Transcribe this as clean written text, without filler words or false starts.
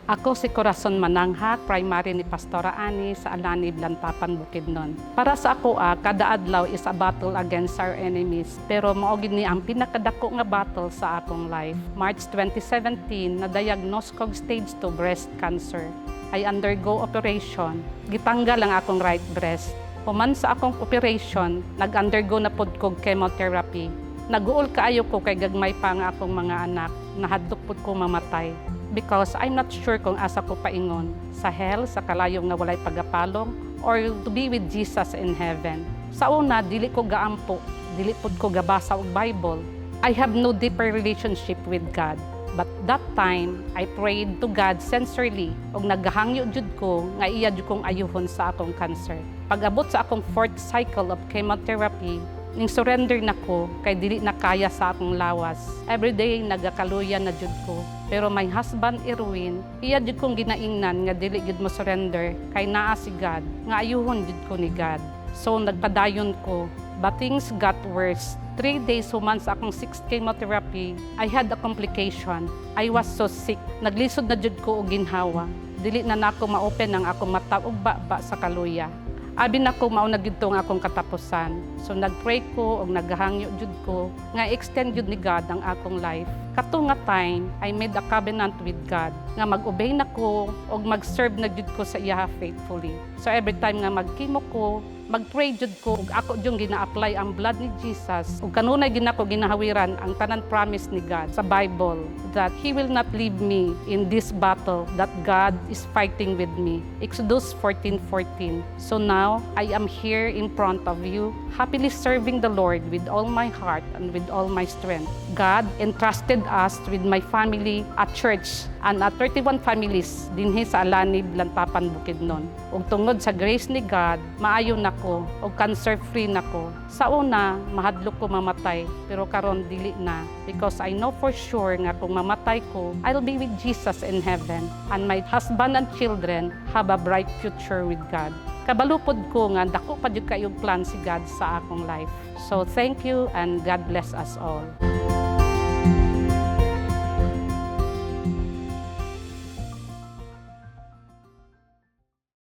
Ako si Corazon Mananghak, primary ni Pastora Ani sa Alani, Blantapan, Bukidnon. Para sa ako, kada adlaw is a battle against our enemies. Pero mao gid ni ang pinakadako nga battle sa akong life. March 2017, na-diagnose kog stage 2 breast cancer. I undergo operation. Gitanggal ang akong right breast. Human sa akong operation, nag-undergo na pod kog chemotherapy. Naguol kaayo ko kay gagmay pa nga akong mga anak. Nahadlok pod ko mamatay. Because I'm not sure kung asa ko paingon. Sa hell, sa kalayong nga walay pagapalong, or to be with Jesus in heaven. Sa una, dili ko gaampo. Dili pod ko gabasa og Bible. I have no deeper relationship with God. But that time, I prayed to God sincerely og naghangyo jud ko nga iya jud kong ayuhon sa akong cancer. Pag-abot sa akong 4th cycle of chemotherapy, ning surrender na ko kay dili na kaya sa akong lawas. Everyday nagakaluya na jud ko. Pero my husband Erwin, iya jud kong ginaingnan nga dili jud mo surrender kay naa si God, nga ayuhon jud ko ni God. So nagpadayon ko, but things got worse. 3 days human sa akong 6th chemotherapy, I had a complication. I was so sick. Naglisod na jud ko og ginhawa. Dili na nako ma-open ang akong mata ug baba sa kaluya. Abi na ko mao na gid tong akong katapusan. So nagpray ko og naghangyo jud ko nga extend jud ni God ang akong life. Kato nga time, I made a covenant with God nga mag-obey na ko og mag-serve na jud ko sa iya faithfully. So every time nga mag-chemo ko, mag-pray jud ko ug ako jud gina-apply ang blood ni Jesus ug kanunay gid nako ginahawiran ang tanan promise ni God sa Bible that He will not leave me in this battle, that God is fighting with me. Exodus 14:14. So now I am here in front of you, happily serving the Lord with all my heart and with all my strength. God entrusted us with my family at church and at 31 families dinhi sa Alani, Blantapan, Bukidnon. Ug tungod sa grace ni God, maayo nako ug cancer-free nako. Sa una, mahadlok ko mamatay, pero karon dili na because I know for sure nga kung mamatay ko, I'll be with Jesus in heaven and my husband and children have a bright future with God. Kabalupod ko nga dako pa jud kayong plan si God sa akong life. So thank you and God bless us all.